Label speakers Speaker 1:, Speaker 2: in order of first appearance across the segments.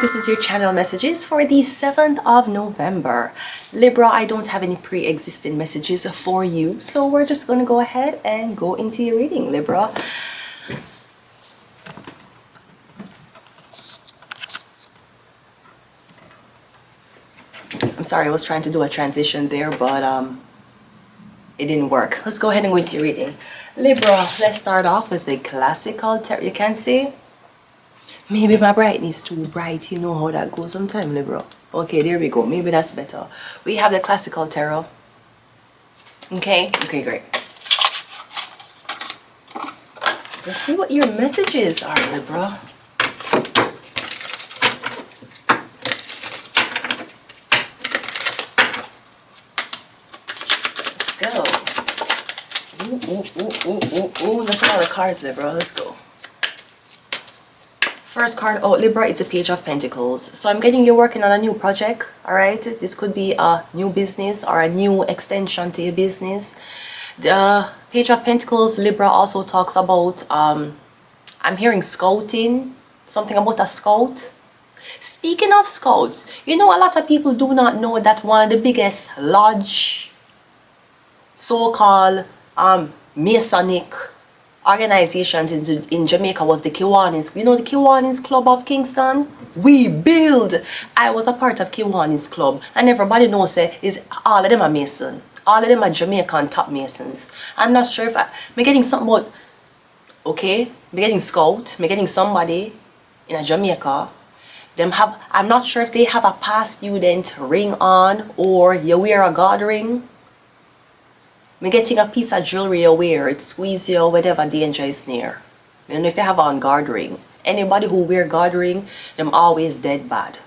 Speaker 1: this is your channel messages for the 7th of November. Libra, I don't have any pre-existing messages for you, so we're just going to go ahead and go into your reading, Libra. I'm sorry, I was trying to do a transition there, but it didn't work. Let's go ahead and go into your reading. Libra, let's start off with the classical tarot. You can see? Maybe my brightness is too bright. You know how that goes sometimes, Libra. Okay, there we go. Maybe that's better. We have the classical tarot. Okay? Okay, great. Let's see what your messages are, Libra. Let's go. Ooh, that's a lot of cards, Libra. Let's go. First card, oh, Libra, it's a Page of Pentacles. So I'm getting you working on a new project, all right? This could be a new business or a new extension to your business. The Page of Pentacles, Libra, also talks about, I'm hearing scouting, something about a scout. Speaking of scouts, you know, a lot of people do not know that one of the biggest lodge, so-called Masonic organizations in Jamaica was the Kiwanis. You know the Kiwanis Club of Kingston? We build. I was a part of Kiwanis Club, and everybody knows is all of them are Mason. All of them are Jamaican top Masons. I'm not sure if I'm getting something about, okay, I'm getting scout, I'm getting somebody in a Jamaica. I'm not sure if they have a past student ring on or you wear a god ring. I'm getting a piece of jewelry you wear, it squeeze you whenever danger is near. I don't know if you have on guard ring. Anybody who wear guard ring, them always dead bad.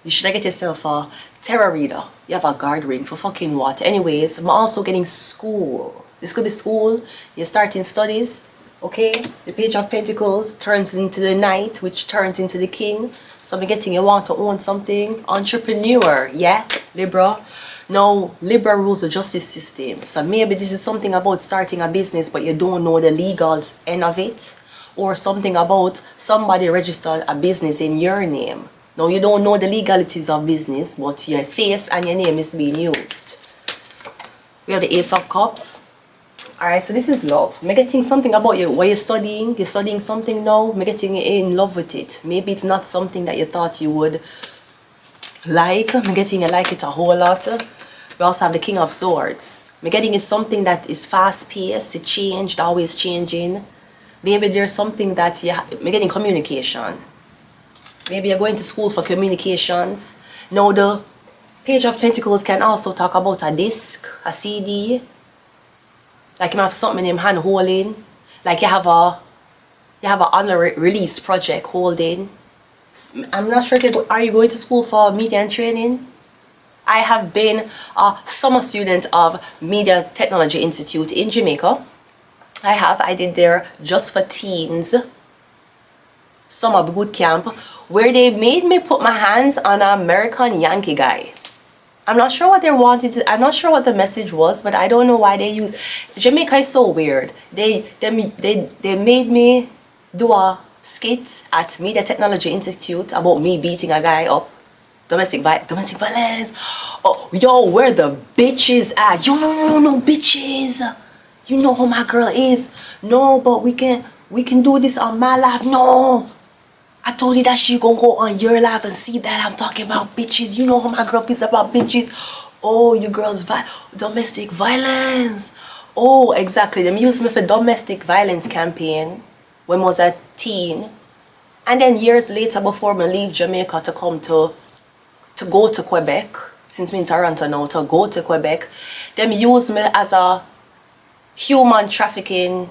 Speaker 1: You should get yourself a tarot reader. You have a guard ring for fucking what? Anyways, I'm also getting school. This could be school. You're starting studies. Okay? The Page of Pentacles turns into the Knight, which turns into the King. So I'm getting you want to own something. Entrepreneur. Yeah? Libra. Now, Libra rules the justice system. So maybe this is something about starting a business, but you don't know the legal end of it. Or something about somebody registered a business in your name. Now, you don't know the legalities of business, but your face and your name is being used. We have the Ace of Cups. Alright, so this is love. I'm getting something about you. What you're studying something now. I'm getting in love with it. Maybe it's not something that you thought you would like. I'm getting you like it a whole lot. We also have the King of Swords. I'm getting is something that is fast paced, it changed, always changing. Maybe there's something that I'm getting communication. Maybe you're going to school for communications. Now the Page of Pentacles can also talk about a disc, a CD. Like you have something in your hand holding. Like you have a honor release project holding. I'm not sure, are you going to school for media and training? I have been a summer student of Media Technology Institute in Jamaica. I did there just for teens summer boot camp where they made me put my hands on an American Yankee guy. I'm not sure what they wanted to, I'm not sure what the message was, but I don't know why they used. Jamaica is so weird. They made me do a skit at Media Technology Institute about me beating a guy up. Domestic violence. Oh, yo, where the bitches at? You don't know no bitches. You know who my girl is. No, but we can do this on my life. No. I told you that she gonna go on your life and see that I'm talking about bitches. You know who my girl is about bitches. Oh, you girls domestic violence. Oh, exactly. Them used me for domestic violence campaign when I was a teen. And then years later, before I leave Jamaica to come to go to Quebec, since I'm in Toronto now, to go to Quebec, them use me as a human trafficking,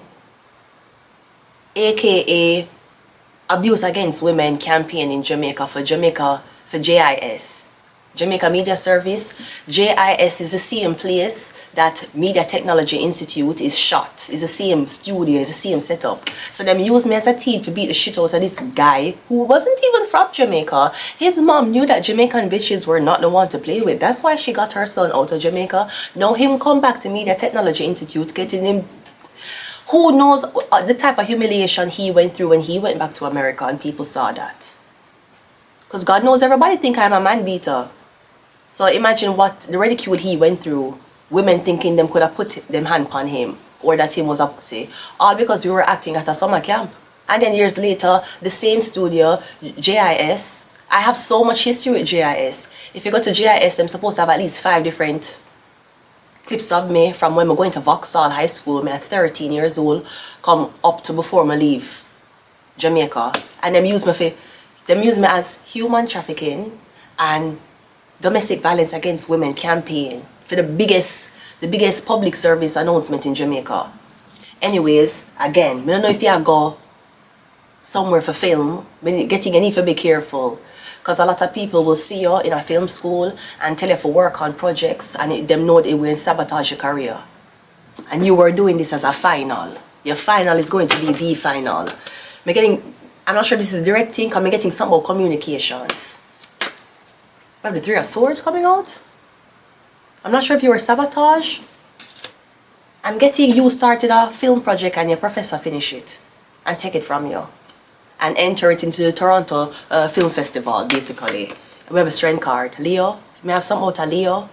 Speaker 1: aka abuse against women campaign in Jamaica for JIS. Jamaica Media Service. JIS is the same place that Media Technology Institute is shot. It's the same studio, it's the same setup. So them use me as a teen to beat the shit out of this guy who wasn't even from Jamaica. His mom knew that Jamaican bitches were not the one to play with. That's why she got her son out of Jamaica. Now him come back to Media Technology Institute, getting him Who knows the type of humiliation he went through when he went back to America and people saw that. Because God knows everybody think I'm a man beater. So imagine what the ridicule he went through. Women thinking them could have put them hand upon him. Or that him was a pussy. All because we were acting at a summer camp. And then years later, the same studio, JIS. I have so much history with JIS. If you go to JIS, I'm supposed to have at least 5 different clips of me from when I'm going to Vauxhall High School, I'm 13 years old, come up to before I leave Jamaica. And them use me as human trafficking and domestic violence against women campaign for the biggest public service announcement in Jamaica. Anyways, again, I don't know if you go somewhere for film, when you need to be careful. Because a lot of people will see you in a film school and tell you to work on projects and them know they will sabotage your career. And you were doing this as a final. Your final is going to be the final. I'm not sure this is directing, because I'm getting some about communications. We have the 3 of Swords coming out. I'm not sure if you were sabotage. I'm getting you started a film project and your professor finish it and take it from you. And enter it into the Toronto Film Festival, basically. We have a strength card. Leo, may I have something about a Leo?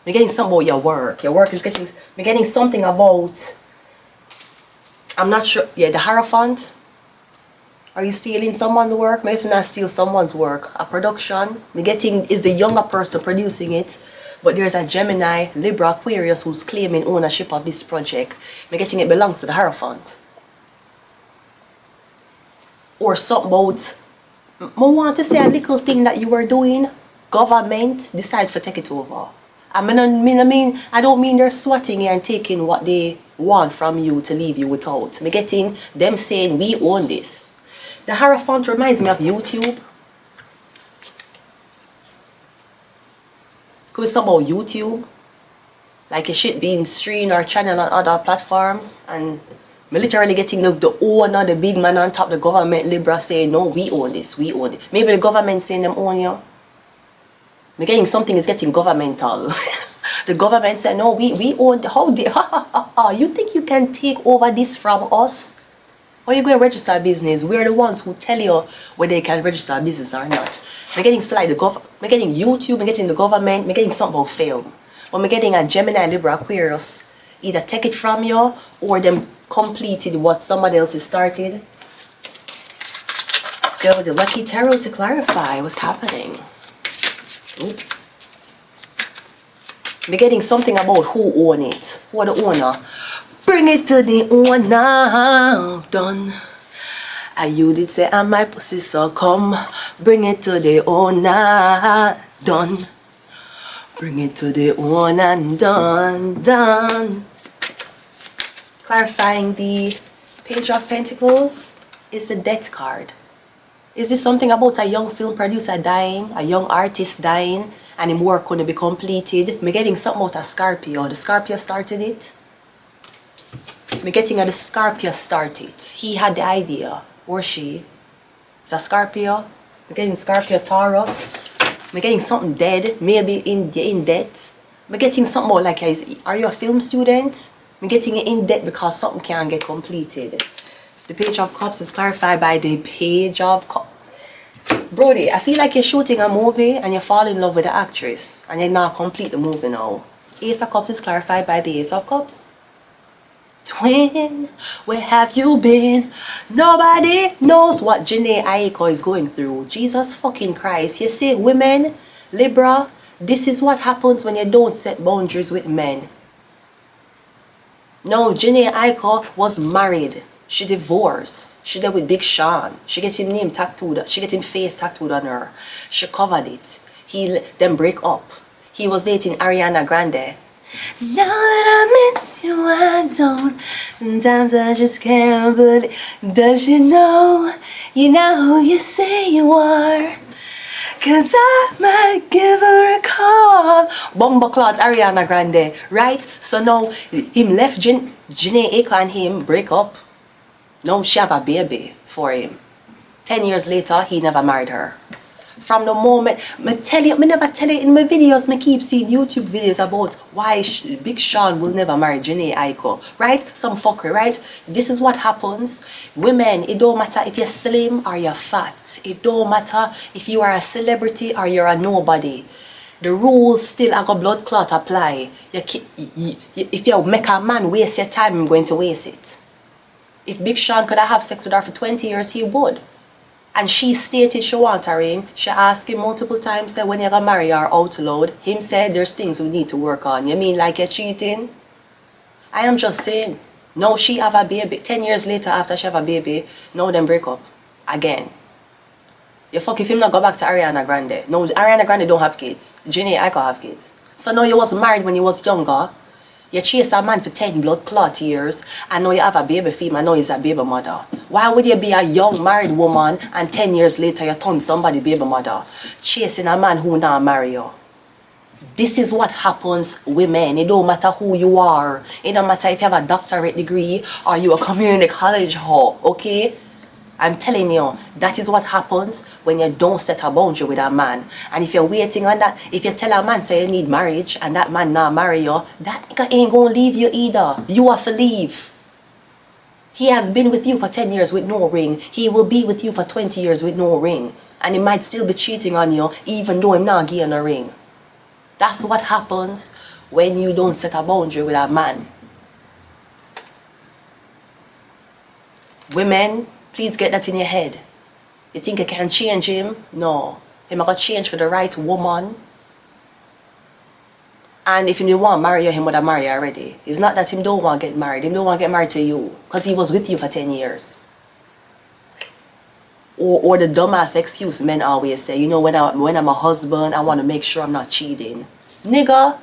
Speaker 1: We're getting something about your work. Your work is getting, we're getting something about, I'm not sure, yeah, the Hierophant. Are you stealing someone's work? Maybe not steal someone's work. A production, we're getting, is the younger person producing it. But there's a Gemini, Libra, Aquarius who's claiming ownership of this project. We're getting it belongs to the Hierophant. Or something about, I want to say a little thing that you were doing, government decide to take it over. I don't mean they're swatting you and taking what they want from you to leave you without. I'm getting them saying we own this. The Hierophant reminds me of YouTube. Could be something about YouTube. Like it should be in stream or channel on other platforms, and I'm literally getting the owner, the big man on top, the government, Libra saying, no, we own this, we own it. Maybe the government saying them own you. I'm getting something is getting governmental. The government said, no, we own the, how dare, you think you can take over this from us? Or you go and register a business? We're the ones who tell you whether they can register a business or not. I'm getting I'm getting YouTube, I'm getting the government, I'm getting something about film. But I'm getting a Gemini, Libra, Aquarius, either take it from you or them completed what somebody else has started. Let's go with the Lucky Tarot to clarify what's happening. Ooh. We're getting something about who own it. Who are the owner? Bring it to the owner. Done. And you did say I'm my pussy, so come. Bring it to the owner. Done. Bring it to the owner. Done. Done. Clarifying the Page of Pentacles is the Death card. Is this something about a young film producer dying, a young artist dying, and his work going to be completed? I'm getting something about a Scorpio. The Scorpio started it. I'm getting the Scorpio started. He had the idea, or she. It's a Scorpio. I'm getting Scorpio Taurus. I'm getting something dead, maybe in debt. I'm getting something about like, are you a film student? I'm getting it in debt because something can't get completed. The Page of Cups is clarified by the Page of Cups. Brody, I feel like you're shooting a movie and you fall in love with the actress and you're not complete the movie now. Ace of Cups is clarified by the Ace of Cups. Twin, where have you been? Nobody knows what Janae Aiko is going through. Jesus fucking Christ. You see, women, Libra, this is what happens when you don't set boundaries with men. No, Janae Aiko was married. She divorced. She did with Big Sean. She get him name tattooed. She get him face tattooed on her. She covered it. He then break up. He was dating Ariana Grande. Now that I miss you, I don't. Sometimes I just can't believe. Does you know who you say you are? Cause I might give her a call. Bumbleclot Ariana Grande, right? So now him left Janae Aiko and him break up. Now she have a baby for him. 10 years later, he never married her. From the moment, me never tell you in my videos, me keep seeing YouTube videos about why Big Sean will never marry Janae Aiko, right? Some fuckery, right? This is what happens. Women, it don't matter if you're slim or you're fat. It don't matter if you are a celebrity or you're a nobody. The rules still are got blood clot apply. If you make a man waste your time, I'm going to waste it. If Big Sean could have sex with her for 20 years, he would. And she stated she want a ring. She asked him multiple times, said when you're gonna marry her out loud. Him said there's things we need to work on. You mean like you're cheating? I am just saying. No, she have a baby. 10 years later after she have a baby, now them break up. Again. You fuck if him not go back to Ariana Grande. No, Ariana Grande don't have kids. Janae Aiko have kids. So now you was married when you was younger. You chase a man for 10 blood clot years and now you have a baby female, now he's a baby mother. Why would you be a young married woman and 10 years later you turn somebody baby mother? Chasing a man who not marry you. This is what happens, women. It don't matter who you are. It don't matter if you have a doctorate degree or you a community college hoe, okay? I'm telling you, that is what happens when you don't set a boundary with a man. And if you're waiting on that, if you tell a man say you need marriage and that man not marry you, that nigga ain't gonna leave you either. You have to leave. He has been with you for 10 years with no ring. He will be with you for 20 years with no ring. And he might still be cheating on you even though him not giving a ring. That's what happens when you don't set a boundary with a man. Women, please get that in your head. You think you can change him? No. Him got change for the right woman. And if you want to marry you, him would have married you already. It's not that him don't want to get married. Him don't want to get married to you. Because he was with you for 10 years. Or the dumbass excuse men always say, you know, when I'm a husband, I want to make sure I'm not cheating. Nigga.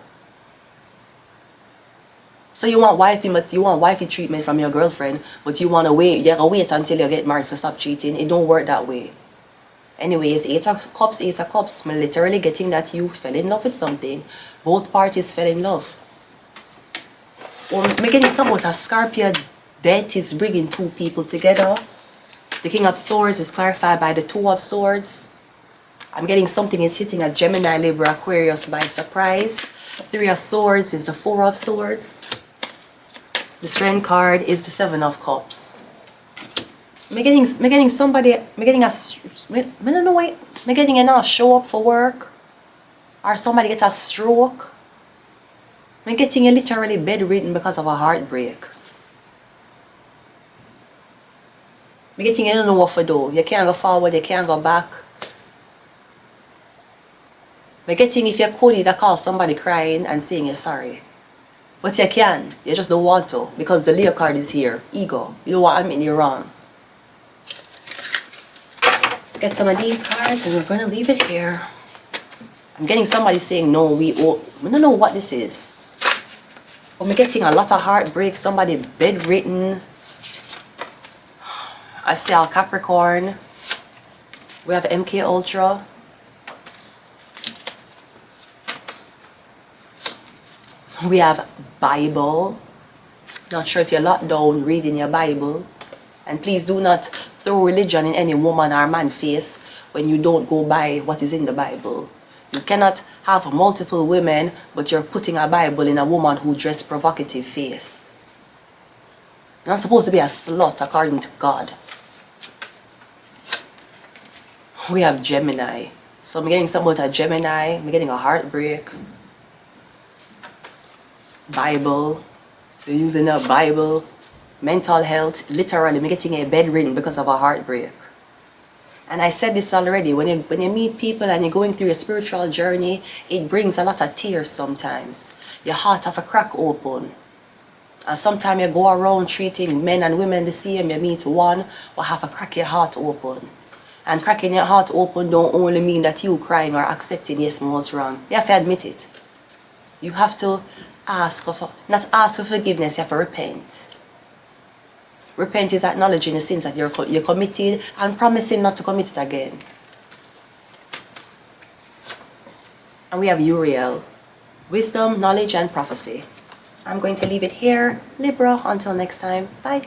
Speaker 1: So you want wifey treatment from your girlfriend, but you want to wait. You gotta wait until you get married for stop cheating. It don't work that way. Anyways, Ace of Cups. I'm literally getting that you fell in love with something. Both parties fell in love. Or I'm getting somewhat a Scorpio death is bringing two people together. The King of Swords is clarified by the Two of Swords. I'm getting something is hitting a Gemini, Libra, Aquarius by surprise. Three of Swords is the Four of Swords. The Strength card is the Seven of Cups. I'm getting a show up for work. Or somebody get a stroke. I'm getting you literally bedridden because of a heartbreak. I'm getting you don't know what to do. You can't go forward, you can't go back. I'm getting if you could, you'd call somebody crying and saying you're sorry. But you can. You just don't want to. Because the Leo card is here. Ego. You don't want to admit you're wrong. Let's get some of these cards and we're going to leave it here. I'm getting somebody saying no, we don't know what this is. But I'm getting a lot of heartbreak. Somebody bedridden. I see our Capricorn. We have MK Ultra. We have Bible. Not sure if you're locked down reading your Bible. And please do not throw religion in any woman or man face when you don't go by what is in the Bible. You cannot have multiple women, but you're putting a Bible in a woman who dressed provocative face. You're not supposed to be a slut according to God. We have Gemini. So I'm getting something about a Gemini. I'm getting a heartbreak. Bible. They're using a Bible. Mental health. Literally, I'm getting a bedridden because of a heartbreak. And I said this already. When you meet people and you're going through a spiritual journey, it brings a lot of tears sometimes. Your heart have a crack open. And sometimes you go around treating men and women the same. You meet one will have a crack your heart open. And cracking your heart open don't only mean that you crying or accepting yes, I was wrong. You have to admit it. You have to not ask for forgiveness, you have to repent. Repent is acknowledging the sins that you're committed and promising not to commit it again. And we have Uriel. Wisdom, knowledge, and prophecy. I'm going to leave it here. Libra, until next time. Bye.